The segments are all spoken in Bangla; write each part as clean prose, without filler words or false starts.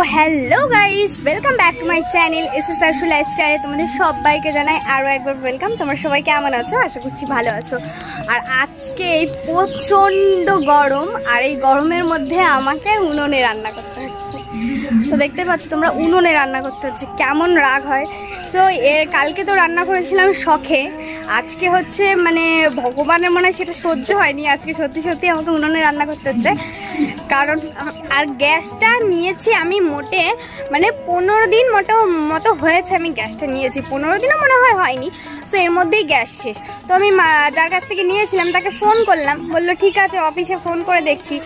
Hello guys welcome back to my channel SS Arshu lifestyle তোমাদের সবাইকে জানাই আরো একবার ওয়েলকাম। তোমরা সবাই কেমন আছো? আশা করছি ভালো আছো। আর আজকে এই প্রচন্ড গরম, আর এই গরমের মধ্যে আমাকে উনুনে রান্না করতে হচ্ছে। তো দেখতে পাচ্ছ তোমরা, উনুনে রান্না করতে হচ্ছে, কেমন রাগ হয়। তো এর কালকে তো রান্না করেছিলাম শখে, আজকে হচ্ছে মানে ভগবানের মনে হয় সেটা সহ্য হয়নি, আজকে সত্যি সত্যি আমাকে উনুনে রান্না করতে হচ্ছে। কারণ আর গ্যাসটা নিয়েছি আমি মোটে মানে 15 দিন মতো হয়েছে আমি গ্যাসটা নিয়েছি, 15 দিনও মনে হয়নি। তো এর মধ্যেই গ্যাস শেষ। তো আমি যার কাছ থেকে নিয়েছিলাম তাকে ফোন করলাম, বললো ঠিক আছে অফিসে ফোন করে দেখছি।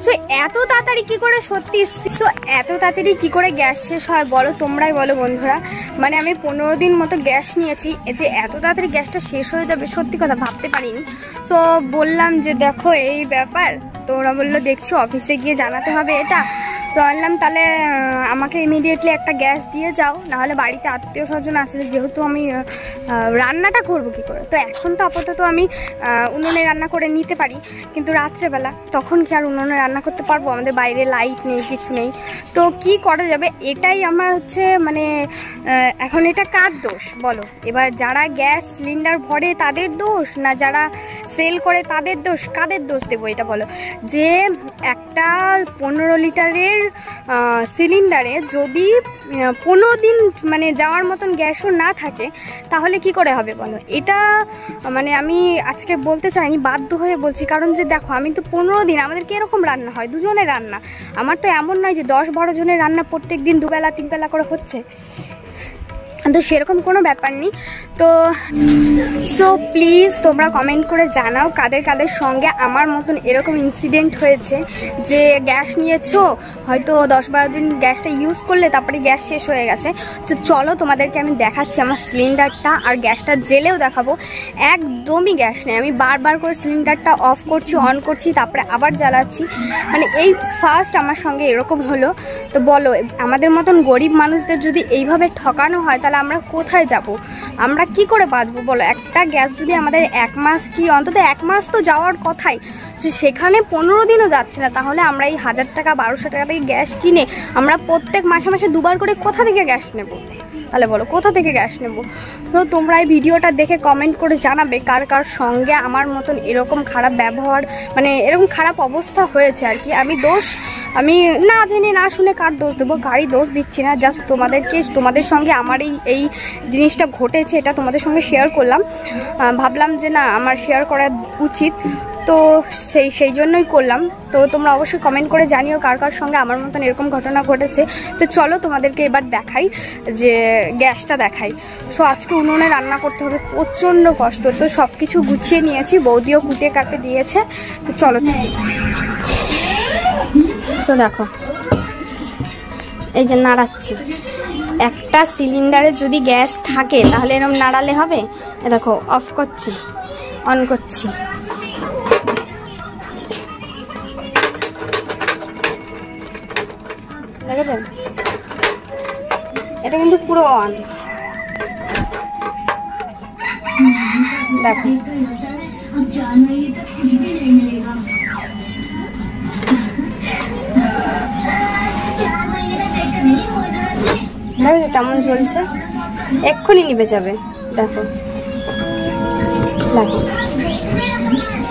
তো এত তাড়াতাড়ি কি করে সত্যি, তো এত তাড়াতাড়ি কি করে গ্যাস শেষ হয় বলো, তোমরাই বলো বন্ধুরা। মানে আমি 15 দিন মতো গ্যাস নিয়েছি, যে এত তাড়াতাড়ি গ্যাসটা শেষ হয়ে যাবে সত্যি কথা ভাবতে পারিনি। তো বললাম যে দেখো এই ব্যাপার, তো ওরা বললো দেখছি অফিসে গিয়ে জানাতে হবে এটা। তো বললাম তাহলে আমাকে ইমিডিয়েটলি একটা গ্যাস দিয়ে যাও, নাহলে বাড়িতে আত্মীয় স্বজন আছে, যেহেতু আমি রান্নাটা করবো কী করে। তো এখন তো আপাতত আমি উনুনে রান্না করে নিতে পারি, কিন্তু রাত্রেবেলা তখন কি আর উনুনে রান্না করতে পারবো? আমাদের বাইরে লাইট নেই, কিছু নেই, তো কি করা যাবে? এটাই আমার হচ্ছে মানে এখন এটা কার দোষ বলো? এবার যারা গ্যাস সিলিন্ডার ভরে তাদের দোষ, না যারা সেল করে তাদের দোষ? কাদের দোষ দেবো এটা বলো? যে একটা 15 লিটারের সিলিন্ডারে যদি 15 দিন মানে যাওয়ার মতন গ্যাসও না থাকে, তাহলে কি করে হবে বলো? এটা মানে আমি আজকে বলতে চাইনি, বাধ্য হয়ে বলছি। কারণ যে দেখো আমি তো 15 দিন, আমাদের কীরকম রান্না হয়, দুজনের রান্না। আমার তো এমন নয় যে 10-12 জনের রান্না প্রত্যেক দিন 2 বেলা 3 বেলা করে হচ্ছে, তো সেরকম কোনো ব্যাপার নেই। তো সো প্লিজ তোমরা কমেন্ট করে জানাও কাদের কাদের সঙ্গে আমার মতন এরকম ইনসিডেন্ট হয়েছে, যে গ্যাস নিয়েছো হয়তো 10-12 দিন গ্যাসটা ইউজ করলে তারপরে গ্যাস শেষ হয়ে গেছে। তো চলো তোমাদেরকে আমি দেখাচ্ছি আমার সিলিন্ডারটা, আর গ্যাসটা জেলেও দেখাবো। একদমই গ্যাস নেই, আমি বারবার করে সিলিন্ডারটা অফ করছি, অন করছি, তারপরে আবার জ্বালাচ্ছি। মানে এই ফার্স্ট আমার সঙ্গে এরকম হলো। তো বলো আমাদের মতন গরিব মানুষদের যদি এইভাবে ঠকানো হয়, তাহলে আমরা কোথায় যাব? আমরা কি করে বাঁচবো বলো? একটা গ্যাস যদি আমাদের 1 মাস কি অন্তত 1 মাস তো যাওয়ার কথাই, সেখানে 15 দিনও যাচ্ছে না, তাহলে আমরা এই 1000 টাকা 1200 টাকা থেকে গ্যাস কিনে আমরা প্রত্যেক মাসে মাসে 2 বার করে কোথা থেকে গ্যাস নেব? তাহলে বলো কোথা থেকে গ্যাস নেব? তো তোমরা এই ভিডিওটা দেখে কমেন্ট করে জানাবে কার কার সঙ্গে আমার মতন এরকম খারাপ ব্যবহার, মানে এরকম খারাপ অবস্থা হয়েছে আর কি। আমি না জেনে না শুনে কার দোষ দেবো? কারই দোষ দিচ্ছি না, জাস্ট তোমাদের সঙ্গে আমার এই জিনিসটা ঘটেছে, এটা তোমাদের সঙ্গে শেয়ার করলাম। ভাবলাম যে না আমার শেয়ার করা উচিত, তো সেই জন্যই করলাম। তো তোমরা অবশ্যই কমেন্ট করে জানিও কার কার সঙ্গে আমার মতন এরকম ঘটনা ঘটেছে। তো চলো তোমাদেরকে এবার দেখাই, যে গ্যাসটা দেখাই। সো আজকে উনুনে রান্না করতে হবে, প্রচণ্ড কষ্ট। তো সব কিছু গুছিয়ে নিয়েছি, বৌদিও কুটিয়ে কাটে দিয়েছে। তো চলো, তো দেখো এই যে নাড়াচ্ছি। একটা সিলিন্ডারে যদি গ্যাস থাকে তাহলে এরকম নাড়ালে হবে? দেখো অফ করছি, অন করছি। দেখেছেন? এটা কিন্তু পুরো অন। দেখো কেমন চলছে, এক্ষুনি নিভে যাবে। দেখো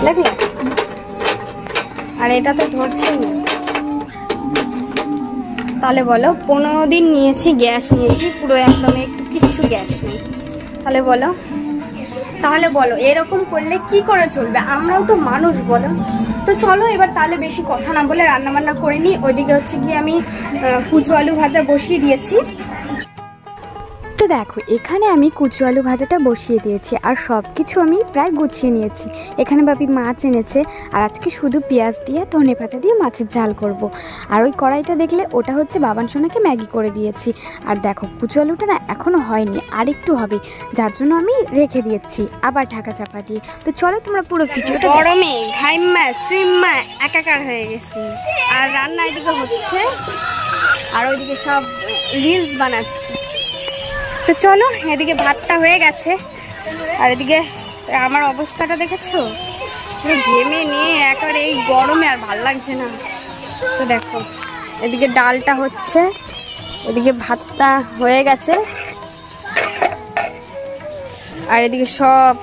দেখলে? আর এটা তো ধরছেই না। তাহলে বলো 15 দিন নিয়েছি গ্যাস নিয়েছি, পুরো একদম একটু কিচ্ছু গ্যাস নেই। তাহলে বলো এরকম করলে কি করে চলবে? আমরাও তো মানুষ বলো। তো চলো এবার তাহলে বেশি কথা না বলে রান্না বান্না করে নিই। ওইদিকে হচ্ছে গিয়ে আমি কুচু আলু ভাজা বসিয়ে দিয়েছি। তো দেখো এখানে আমি কুচু আলু ভাজাটা বসিয়ে দিয়েছি, আর সব কিছু আমি প্রায় গুছিয়ে নিয়েছি। এখানে বাপি মাছ এনেছে, আর আজকে শুধু পেঁয়াজ দিয়ে ধনে পাতা দিয়ে মাছের ঝাল করব। আর ওই কড়াইটা দেখলে ওটা হচ্ছে বাবান সোনাকে ম্যাগি করে দিয়েছি। আর দেখো কুচু আলুটা না এখনও হয়নি, আর একটু হবে, যার জন্য আমি রেখে দিয়েছি আবার ঢাকা চাপা দিয়ে। তো চলো তোমরা পুরো ভিডিওটা। গরমে ঘাইমা চিম্মা একাকার হয়ে গেছি, আর রান্না এদিকে হচ্ছে, আর ওইদিকে সব রিলস বানাচ্ছি। তো চলো, এদিকে ভাতটা হয়ে গেছে, আর এদিকে আমার অবস্থাটা দেখেছো, ঘেমে নিয়ে একেবারে এই গরমে আর ভাল লাগছে না। তো দেখো এদিকে ডালটা হচ্ছে, এদিকে ভাতটা হয়ে গেছে, আর এদিকে সব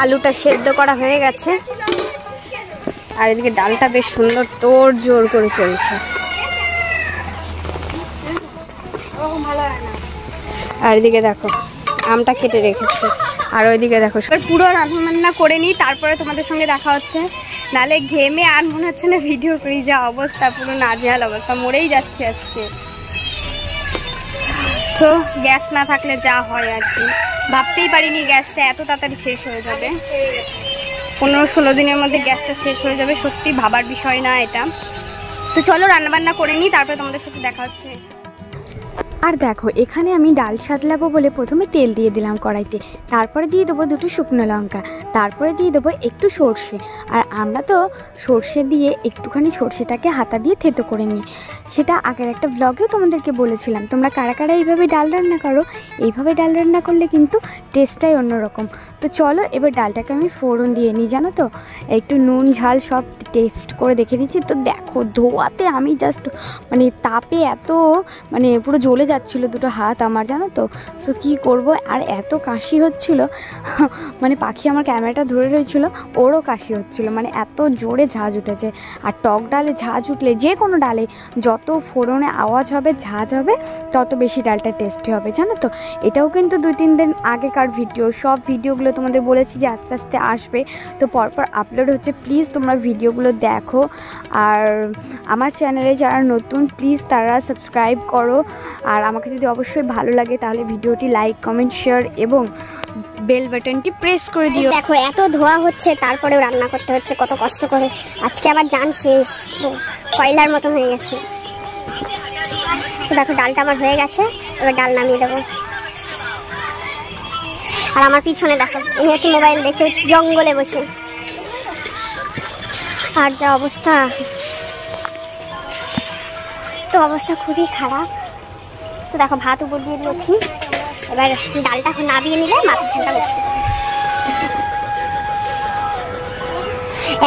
আলুটা সেদ্ধ করা হয়ে গেছে, আর এদিকে ডালটা বেশ সুন্দর তোড় জোর করে চলছে। আর এদিকে দেখো আমটা কেটে রেখেছে, আর ওইদিকে দেখো পুরো রান্না করে নিই, তারপরে তোমাদের সঙ্গে দেখা হচ্ছে। নালে ঘেমে আর মনে হচ্ছে না ভিডিও করি, যা অবস্থা, পুরো নাজেহাল অবস্থা, মরেই যাচ্ছে আজকে। তো গ্যাস না থাকলে যা হয় আর কি, ভাবতেই পারিনি গ্যাসটা এত তাড়াতাড়ি শেষ হয়ে যাবে। 15-16 দিনের মধ্যে গ্যাসটা শেষ হয়ে যাবে, সত্যি ভাবার বিষয় না এটা। তো চলো রান্নাবান্না করে নিই, তারপরে তোমাদের সাথে দেখা হচ্ছে। আর দেখো এখানে আমি ডাল সাদলাবো বলে প্রথমে তেল দিয়ে দিলাম কড়াইতে, তারপরে দিয়ে দেবো 2টো শুকনো লঙ্কা, তারপরে দিয়ে দেবো একটু সর্ষে। আর আমরা তো সর্ষে দিয়ে একটুখানি সর্ষেটাকে হাতা দিয়ে থেতো করে নিই, সেটা আগের একটা ব্লগেও তোমাদেরকে বলেছিলাম। তোমরা কারা কারা এইভাবে ডাল রান্না করো, এইভাবে ডাল রান্না করলে কিন্তু টেস্টটাই অন্যরকম। তো চলো এবার ডালটাকে আমি ফোড়ন দিয়ে নিই, জানো তো, একটু নুন ঝাল সব টেস্ট করে দেখে নিচ্ছি। তো দেখো ধোয়াতে আমি জাস্ট মানে তাপে এত মানে পুরো জ্বলে যাচ্ছিলো 2টো হাত আমার, জানো তো। সো কী করব, আর এত কাশি হচ্ছিল, মানে পাখি আমার ক্যামেরাটা ধরে রয়েছিল, ওরও কাশি হচ্ছিল, মানে এত জোরে ঝাঁজ উঠেছে। আর টক ডালে ঝাঁজ উঠলে, যে কোনো ডালে যত ফোড়নে আওয়াজ হবে, ঝাঁজ হবে, তত বেশি ডালটা টেস্টি হবে, জানো তো। এটাও কিন্তু 2-3 দিন আগেকার ভিডিও, সব ভিডিওগুলো তোমাদের বলেছি যে আস্তে আস্তে আসবে, তো পরপর আপলোড হচ্ছে। প্লিজ তোমরা ভিডিওগুলো দেখো, আর আমার চ্যানেলে যারা নতুন প্লিজ তারা সাবস্ক্রাইব করো। আর আমাকে যদি অবশ্যই ভালো লাগে তাহলে ভিডিওটি লাইক, কমেন্ট, শেয়ার এবং বেল বাটনটি প্রেস করে দিও। দেখো এত ধোয়া হচ্ছে, তারপরেও রান্না করতে হচ্ছে কত কষ্ট করে। আজকে আমার জান শেষ, কয়লার মতো হয়ে গেছে। দেখো ডালটা আমার হয়ে গেছে, এবার ডাল নামিয়ে দেবো। আর আমার পিছনে দেখো উনি হচ্ছে মোবাইল দেখছে জঙ্গলে বসে, আর যা অবস্থা, তো অবস্থা খুবই খারাপ। তো দেখো ভাত উপর দিয়ে দিয়েছি, এবার ডালটা নামিয়ে নিলে মাথা ঠান্ডা করতে।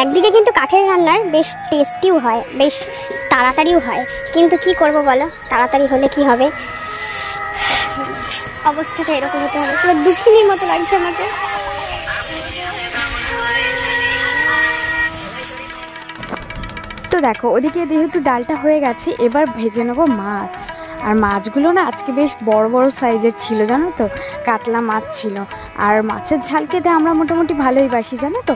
একদিকে কিন্তু কাঠের রান্নার বেশ টেস্টিও হয়, বেশ তাড়াতাড়িও হয়, কিন্তু কি করব বলো, তাড়াতাড়ি হলে কি হবে, অবস্থাটা এরকম হতে হবে। পুরো দুঃখিনীর মতো লাগছে আমাকে। তো দেখো ওদিকে যেহেতু ডালটা হয়ে গেছে, এবার ভেজে নেবো মাছ। আর মাছগুলো না আজকে বেশ বড় বড় সাইজের ছিল, জানো তো, কাতলা মাছ ছিল। আর মাছের ঝাল খেতে আমরা মোটামুটি ভালোই বাসি, জানো তো।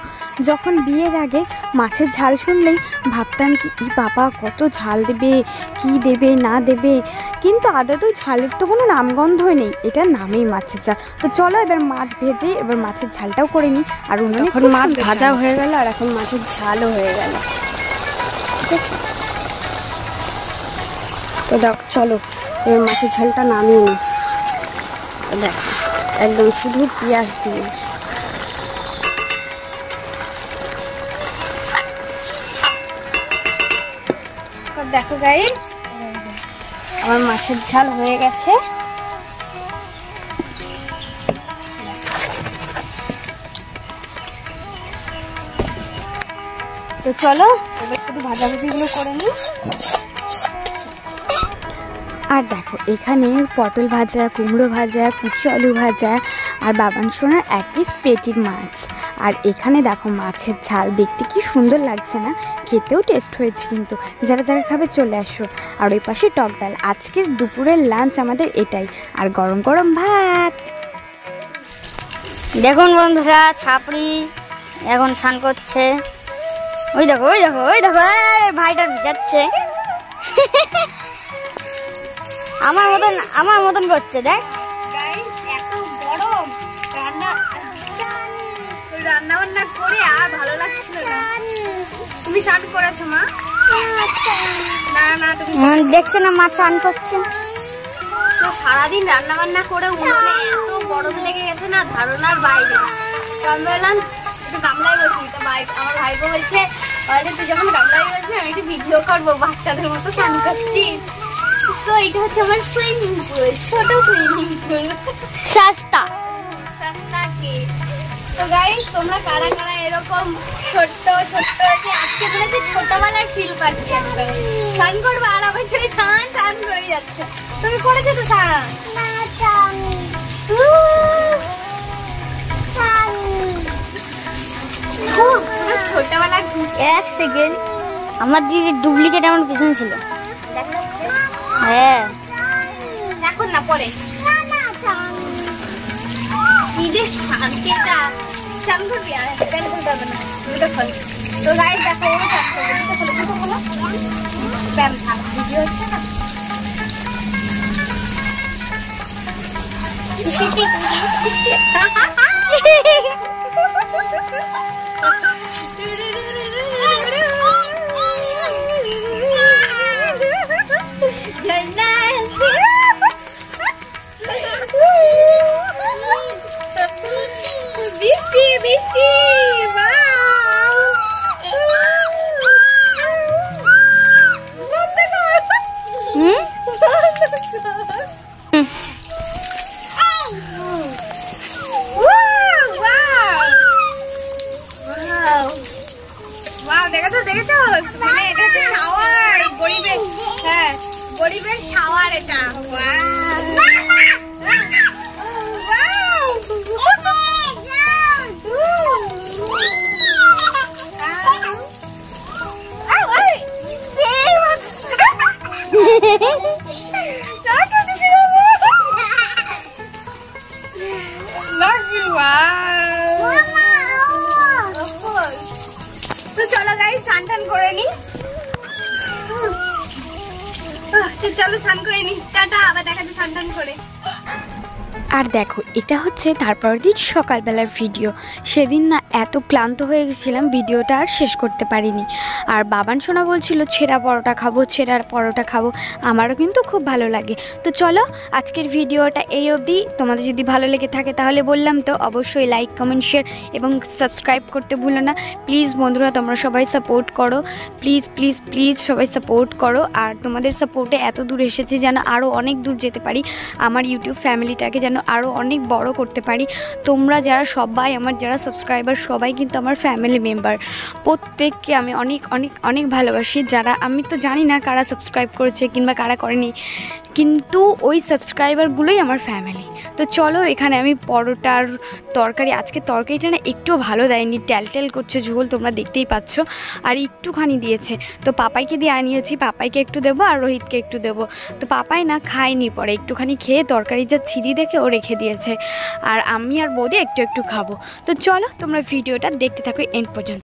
যখন বিয়ের আগে মাছের ঝাল শুনলেই ভাবতাম কি বাবা কত ঝাল দেবে, কি দেবে না দেবে, কিন্তু আদৌ ঝালের তো কোনো নামগন্ধই নেই, এটার নামেই মাছের ঝাল। তো চলো এবার মাছ ভেজে এবার মাছের ঝালটাও করে নিই। আর এখন মাছ ভাজা হয়ে গেল, আর এখন মাছের ঝালও হয়ে গেল, ঠিক আছে। তো দেখো চলো এবার মাছের ঝালটা নামিয়ে নিই। দেখো একদম শুধু পেঁয়াজ দিয়ে, তো দেখো গাইস আমার মাছের ঝাল হয়ে গেছে। তো চলো এবার শুধু ভাজাভুজিগুলো করে নিই। আর দেখো এখানে পটল ভাজা, কুমড়ো ভাজা, কুচি আলু ভাজা, আর বাবান সোনার 1 পিস পেটির মাছ। আর এখানে দেখো মাছের ঝাল, দেখতে কি সুন্দর লাগছে না, খেতেও টেস্ট হয়েছে কিন্তু। যারা যারা খাবে চলে আসো। আর ওই পাশে টক ডাল। আজকের দুপুরের লাঞ্চ আমাদের এটাই, আর গরম গরম ভাত। দেখুন বন্ধুরা, ছাপড়ি এখন স্নান করছে। ওই দেখো ওই দেখো ওই দেখো, ভাইটা ভিজাচ্ছে। আমার মতন করছে, দেখ এত গরম, রান্না বান্না করে আর ভালো লাগছিল না। তুমি স্নান করেছো মা? না না, তুমি দেখছে না মা স্নান করছে। তো সারাদিন রান্না বান্না করে উঠোনে এত গরম লেগে গেছে না, ধারণার বাইরে। তো আমি বললাম একটু গামলায় বসি, তো আমার ভাইপো বলছে তুই যখন গামলায় বসবি আমি একটু ভিডিও করবো, বাচ্চাদের মতো স্নান করছিস। তো এটা হচ্ছে আমার সুইমিং পুল, ছোট সুইমিং পুল, সস্তা কি। তো গাইস তোমরা কারা কারা এরকম ছোট্ট ছোট্ট, আজকে ধরেছে ছোটবেলার ফিল পাচ্ছি একদম। স্নান করবো আর আমার ছেলে স্নান করে যাচ্ছে। তুমি করেছো তো স্নান? ছোটবেলার এক সেকেন্ড, আমার দিদির ডুপ্লিকেট আমার পিছনে ছিল। হ্যাঁ এখন না পরে কি যে শান্তি এটা। চান করবি আর প্যান্ট খুলতে হবে না, দুটো খোল। তো গাইস দেখো ও চান করবে, দুটো খোলো প্যান্ট থাক, ভিডিও হচ্ছে না। বৃষ্টি বৃষ্টি দেখেছো দেখেছো, মানে এটা হচ্ছে শাওয়ার, গরিবের, হ্যাঁ গরিবের শাওয়ার এটা। তো চলো গাইস স্নান টান করে নি, চলো স্নান করে নি, টাটা, আবার দেখা যাচ্ছে স্নান টান করে। আর দেখো এটা হচ্ছে তারপরের দিন সকালবেলার ভিডিও। সেদিন না এত ক্লান্ত হয়ে গেছিলাম, ভিডিওটা আর শেষ করতে পারিনি। আর বাবান সোনা বলছিল ছেঁড়া পরোটা খাবো, ছেঁড়া পরোটা খাবো, আমারও কিন্তু খুব ভালো লাগে। তো চলো আজকের ভিডিওটা এই অবধি। তোমাদের যদি ভালো লেগে থাকে তাহলে বললাম তো অবশ্যই লাইক কমেন্ট শেয়ার এবং সাবস্ক্রাইব করতে ভুলো না প্লিজ। বন্ধুরা তোমরা সবাই সাপোর্ট করো, প্লিজ প্লিজ প্লিজ সবাই সাপোর্ট করো। আর তোমাদের সাপোর্টে এত দূর এসেছি যেন আরও অনেক দূর যেতে পারি, আমার ইউটিউব ফ্যামিলিটাকে যেন আরও অনেক বড় করতে পারি। তোমরা যারা সবাই আমার যারা সাবস্ক্রাইবার সবাই কিন্তু আমার ফ্যামিলি মেম্বার, প্রত্যেককে আমি অনেক অনেক অনেক ভালোবাসি। যারা আমি তো জানি না কারা সাবস্ক্রাইব করেছে কিংবা কারা করেনি, কিন্তু ওই সাবস্ক্রাইবারগুলোই আমার ফ্যামিলি। তো চলো এখানে আমি পরোটার তরকারি, আজকে তরকারিটা না একটু ভালো দেয়নি, টেল করছে ঝোল, তোমরা দেখতেই পাচ্ছ, আর একটুখানি দিয়েছে। তো পাপাইকে দিয়ে আনিয়েছি, পাপাইকে একটু দেবো আর রোহিতকে একটু দেবো। তো পাপাই না খায়নি, পরে একটুখানি খেয়ে তরকারি যা ছিঁড়ি দেখে ও রেখে দিয়েছে, আর আমি আর বৌদি একটু একটু খাবো। তো চলো তোমরা ভিডিওটা দেখতে থাকো এন্ড পর্যন্ত।